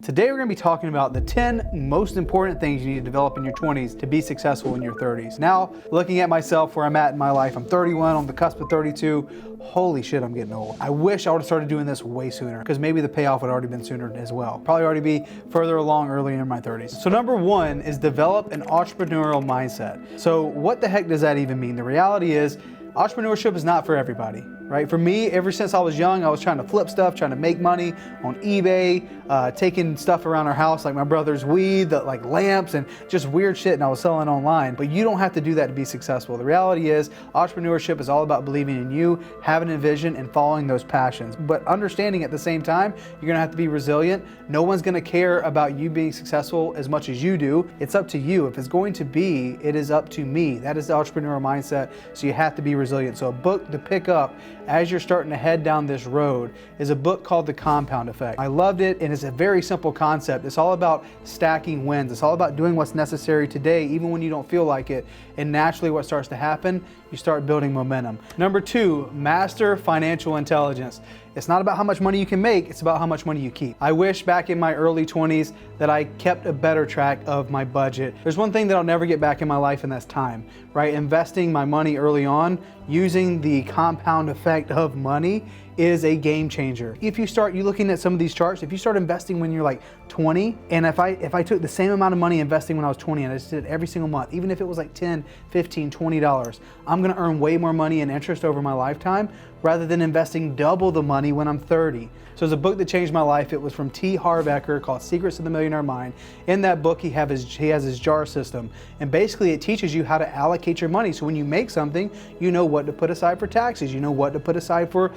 Today we're going to be talking about the 10 most important things you need to develop in your 20s to be successful in your 30s. Now, looking at myself where I'm at in my life, I'm 31, on the cusp of 32. Holy shit, I'm getting old. I wish I would have started doing this way sooner, because maybe the payoff would have already been sooner as well. Probably already be further along earlier in my 30s. So number one is develop an entrepreneurial mindset. So what the heck does that even mean? The reality is, entrepreneurship is not for everybody, right? For me, ever since I was young, I was trying to flip stuff, trying to make money on eBay, taking stuff around our house, like my brother's weed, like lamps, and just weird shit, and I was selling online. But you don't have to do that to be successful. The reality is, entrepreneurship is all about believing in you, having a vision, and following those passions. But understanding at the same time, you're gonna have to be resilient. No one's gonna care about you being successful as much as you do. It's up to you. If it's going to be, it is up to me. That is the entrepreneurial mindset, so you have to be resilient. So a book to pick up as you're starting to head down this road is a book called The Compound Effect. I loved it, and it's a very simple concept. It's all about stacking wins. It's all about doing what's necessary today, even when you don't feel like it. And naturally what starts to happen, you start building momentum. Number two, master financial intelligence. It's not about how much money you can make, it's about how much money you keep. I wish back in my early 20s that I kept a better track of my budget. There's one thing that I'll never get back in my life, and that's time, right? Investing my money early on, using the compound effect of money is a game changer. If you start, you looking at some of these charts, if you start investing when you're like 20, and if I took the same amount of money investing when I was 20 and I just did it every single month, even if it was like $10, $15, $20, I'm gonna earn way more money in interest over my lifetime rather than investing double the money when I'm 30. So there's a book that changed my life. It was from T. Harv Eker called Secrets of the Millionaire Mind. In that book, he has his jar system. And basically it teaches you how to allocate your money. So when you make something, you know what to put aside for taxes, you know what to put aside for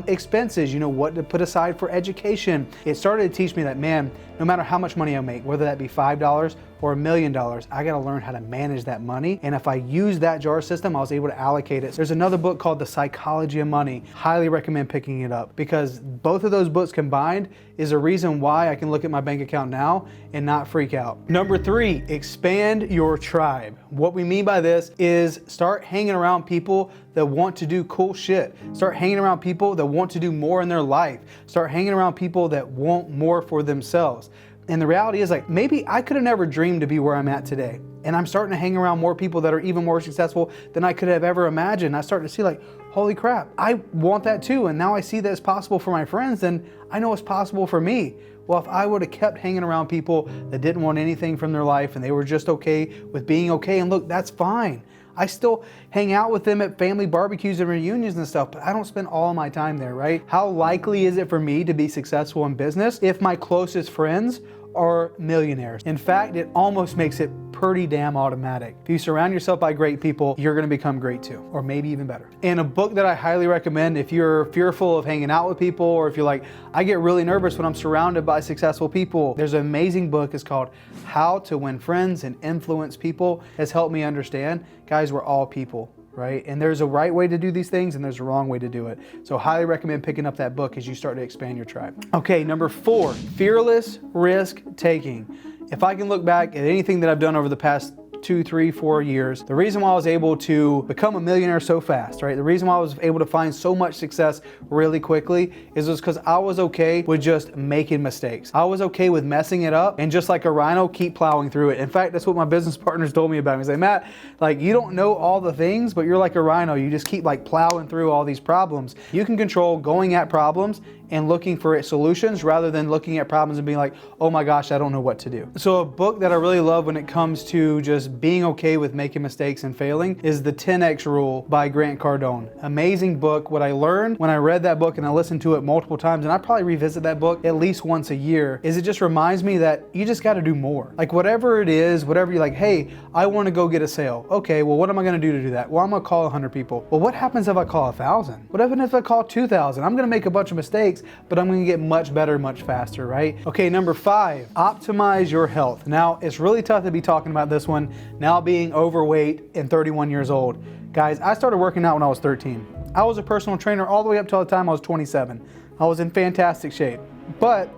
expenses, you know what to put aside for education. It started to teach me that, man, no matter how much money I make, whether that be $5 or $1 million, I gotta learn how to manage that money. And if I use that jar system, I was able to allocate it. There's another book called The Psychology of Money. Highly recommend picking it up, because both of those books combined is a reason why I can look at my bank account now and not freak out. Number three, expand your tribe. What we mean by this is start hanging around people that want to do cool shit. Start hanging around people that want to do more in their life. Start hanging around people that want more for themselves. And the reality is, like, maybe I could have never dreamed to be where I'm at today. And I'm starting to hang around more people that are even more successful than I could have ever imagined. I start to see, like, holy crap, I want that too. And now I see that it's possible for my friends, then I know it's possible for me. Well, if I would have kept hanging around people that didn't want anything from their life and they were just okay with being okay, and look, that's fine. I still hang out with them at family barbecues and reunions and stuff, but I don't spend all my time there, right? How likely is it for me to be successful in business if my closest friends are millionaires? In fact, it almost makes it pretty damn automatic. If you surround yourself by great people, you're gonna become great too, or maybe even better. And a book that I highly recommend if you're fearful of hanging out with people, or if you're like, I get really nervous when I'm surrounded by successful people, there's an amazing book. It's called How to Win Friends and Influence People. Has helped me understand, guys, we're all people, right? And there's a right way to do these things and there's a wrong way to do it. So highly recommend picking up that book as you start to expand your tribe. Okay, number four, fearless risk taking. If I can look back at anything that I've done over the past 2, 3, 4 years, the reason why I was able to become a millionaire so fast, right? The reason why I was able to find so much success really quickly is because I was okay with just making mistakes. I was okay with messing it up and just like a rhino, keep plowing through it. In fact, that's what my business partners told me about me. They say, Matt, like, you don't know all the things, but you're like a rhino. You just keep like plowing through all these problems. You can control going at problems and looking for solutions rather than looking at problems and being like, oh my gosh, I don't know what to do. So a book that I really love when it comes to just being okay with making mistakes and failing is The 10X Rule by Grant Cardone. Amazing book. What I learned when I read that book, and I listened to it multiple times, and I probably revisit that book at least once a year, is it just reminds me that you just got to do more. Like whatever it is, whatever you're like, hey, I want to go get a sale. Okay, well, what am I going to do that? Well, I'm going to call 100 people. Well, what happens if I call 1,000? What happens if I call 2,000? I'm going to make a bunch of mistakes, but I'm gonna get much better, much faster, right? Okay, number five, optimize your health. Now, it's really tough to be talking about this one, now being overweight and 31 years old. Guys, I started working out when I was 13. I was a personal trainer all the way up till the time I was 27. I was in fantastic shape. But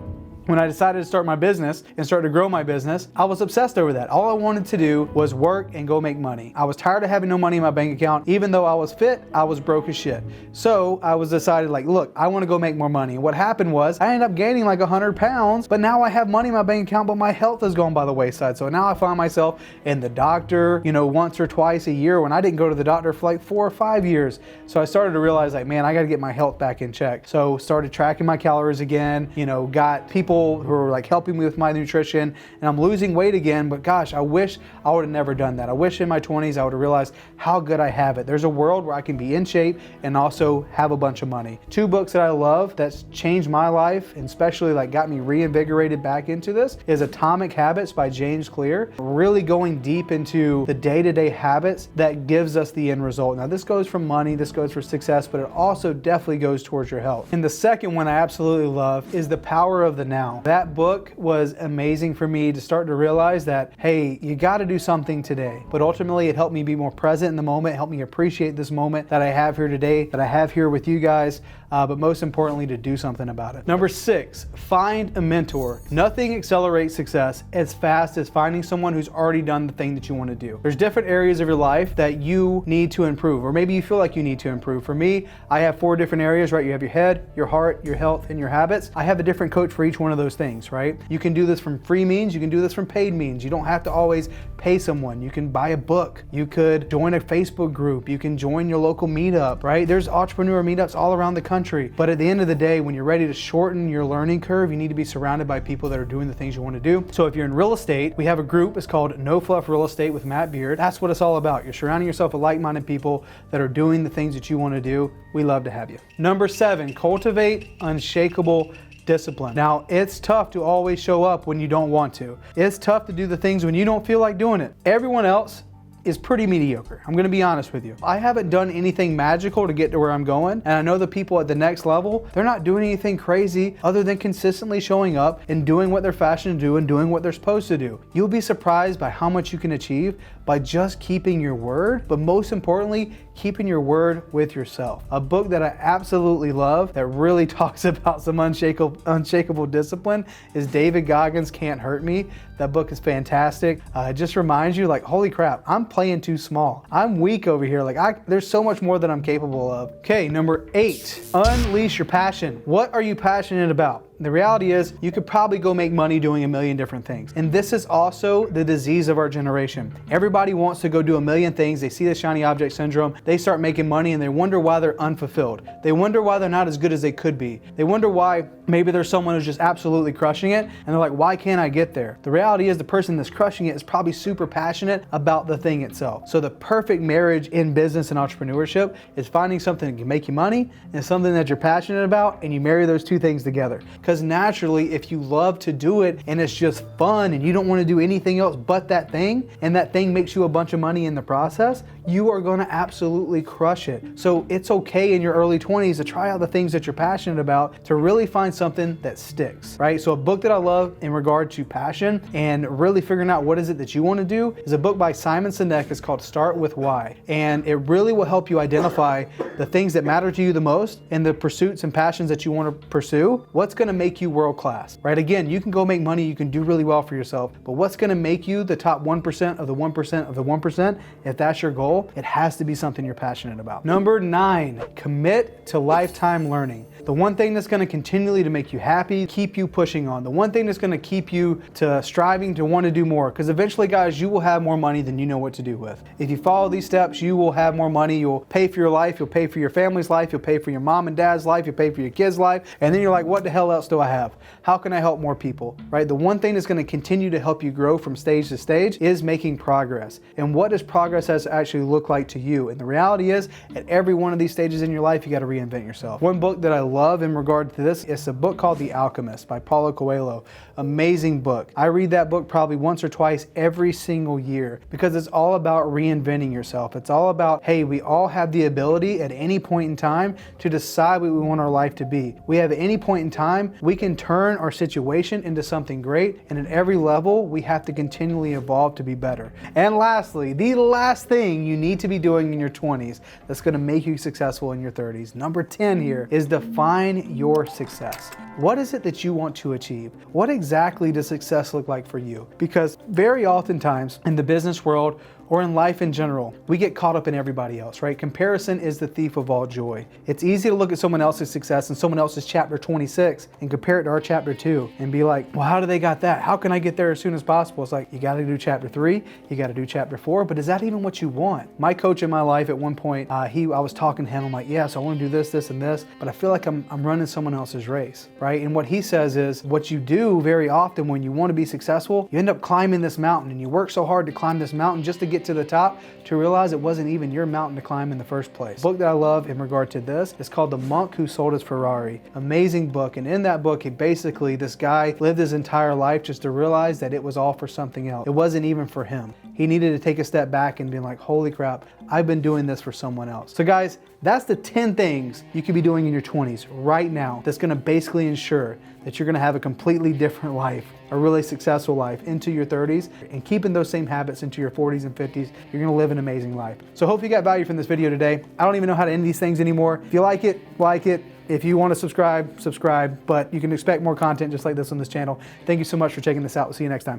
When I decided to start my business and start to grow my business, I was obsessed over that. All I wanted to do was work and go make money. I was tired of having no money in my bank account. Even though I was fit, I was broke as shit. So I was decided like, look, I want to go make more money. And what happened was I ended up gaining like 100 pounds, but now I have money in my bank account, but my health has gone by the wayside. So now I find myself in the doctor, once or twice a year when I didn't go to the doctor for like 4 or 5 years. So I started to realize like, man, I got to get my health back in check. So started tracking my calories again, got people who are like helping me with my nutrition, and I'm losing weight again. But gosh, I wish I would have never done that. I wish in my 20s I would have realized how good I have it. There's a world where I can be in shape and also have a bunch of money. 2 books that I love that's changed my life and especially like got me reinvigorated back into this is Atomic Habits by James Clear. Really going deep into the day-to-day habits that gives us the end result. Now this goes for money, this goes for success, but it also definitely goes towards your health. And the second one I absolutely love is The Power of the Now. That book was amazing for me to start to realize that, hey, you got to do something today. But ultimately, it helped me be more present in the moment, helped me appreciate this moment that I have here today, that I have here with you guys, but most importantly, to do something about it. Number 6, find a mentor. Nothing accelerates success as fast as finding someone who's already done the thing that you want to do. There's different areas of your life that you need to improve, or maybe you feel like you need to improve. For me, I have 4 different areas, right? You have your head, your heart, your health, and your habits. I have a different coach for each one of those things, right? You can do this from free means, you can do this from paid means. You don't have to always pay someone. You can buy a book. You could join a Facebook group. You can join your local meetup, right? There's entrepreneur meetups all around the country. But at the end of the day, when you're ready to shorten your learning curve, you need to be surrounded by people that are doing the things you want to do. So if you're in real estate, we have a group. It's called No Fluff Real Estate with Matt Beard. That's what it's all about. You're surrounding yourself with like-minded people that are doing the things that you want to do. We love to have you. Number 7, cultivate unshakable discipline. Now, it's tough to always show up when you don't want to. It's tough to do the things when you don't feel like doing it. Everyone else is pretty mediocre. I'm gonna be honest with you. I haven't done anything magical to get to where I'm going, and I know the people at the next level, they're not doing anything crazy other than consistently showing up and doing what they're fashioned to do and doing what they're supposed to do. You'll be surprised by how much you can achieve by just keeping your word, but most importantly, keeping your word with yourself. A book that I absolutely love that really talks about some unshakable discipline is David Goggins' Can't Hurt Me. That book is fantastic. It just reminds you like, holy crap, I'm playing too small. I'm weak over here. Like there's so much more that I'm capable of. Okay, number 8, unleash your passion. What are you passionate about? The reality is you could probably go make money doing a million different things. And this is also the disease of our generation. Everybody wants to go do a million things. They see the shiny object syndrome. They start making money and they wonder why they're unfulfilled. They wonder why they're not as good as they could be. They wonder why maybe there's someone who's just absolutely crushing it and they're like, why can't I get there? The reality is the person that's crushing it is probably super passionate about the thing itself. So the perfect marriage in business and entrepreneurship is finding something that can make you money and something that you're passionate about, and you marry those 2 things together. Because naturally, if you love to do it and it's just fun and you don't want to do anything else but that thing, and that thing makes you a bunch of money in the process, you are going to absolutely crush it. So it's okay in your early 20s to try out the things that you're passionate about to really find something that sticks, right? So a book that I love in regard to passion and really figuring out what is it that you want to do is a book by Simon Sinek. It's called Start With Why. And it really will help you identify the things that matter to you the most and the pursuits and passions that you want to pursue. What's going to make you world class, right? Again, you can go make money, you can do really well for yourself, but what's going to make you the top 1% of the 1% of the 1%? If that's your goal, it has to be something you're passionate about. Number 9, commit to lifetime learning. The one thing that's going to continually to make you happy, keep you pushing on. The one thing that's going to keep you to striving to want to do more. Because eventually, guys, you will have more money than you know what to do with. If you follow these steps, you will have more money. You'll pay for your life. You'll pay for your family's life. You'll pay for your mom and dad's life. You'll pay for your kids' life. And then you're like, what the hell else do I have? How can I help more people, right? The one thing that's going to continue to help you grow from stage to stage is making progress. And what does progress actually look like to you? And the reality is, at every one of these stages in your life, you got to reinvent yourself. One book that I love in regard to this is a book called The Alchemist by Paulo Coelho. Amazing book. I read that book probably once or twice every single year because it's all about reinventing yourself. It's all about, hey, we all have the ability at any point in time to decide what we want our life to be. We have at any point in time we can turn our situation into something great. And at every level, we have to continually evolve to be better. And lastly, the last thing you need to be doing in your 20s that's going to make you successful in your 30s, number 10 here, is define your success. What is it that you want to achieve? What exactly does success look like for you? Because very oftentimes in the business world or in life in general, we get caught up in everybody else, right? Comparison is the thief of all joy. It's easy to look at someone else's success and someone else's chapter 26 and compare it to our chapter 2 and be like, well, how do they got that? How can I get there as soon as possible? It's like, you got to do chapter 3, you got to do chapter 4, but is that even what you want? My coach in my life at one point, I was talking to him, I'm like, yes, I want to do this, this, and this, but I feel like I'm running someone else's race, right? And what he says is, what you do very often when you want to be successful, you end up climbing this mountain and you work so hard to climb this mountain just to get to the top to realize it wasn't even your mountain to climb in the first place. The book that I love in regard to this is called The Monk Who Sold His Ferrari. Amazing book. And in that book, this guy lived his entire life just to realize that it was all for something else. It wasn't even for him. He needed to take a step back and be like, holy crap, I've been doing this for someone else. So guys, that's the 10 things you could be doing in your 20s right now that's gonna basically ensure that you're gonna have a completely different life, a really successful life into your 30s, and keeping those same habits into your 40s and 50s, you're gonna live an amazing life. So hope you got value from this video today. I don't even know how to end these things anymore. If you like it, like it. If you want to subscribe, subscribe, but you can expect more content just like this on this channel. Thank you so much for checking this out. We'll see you next time.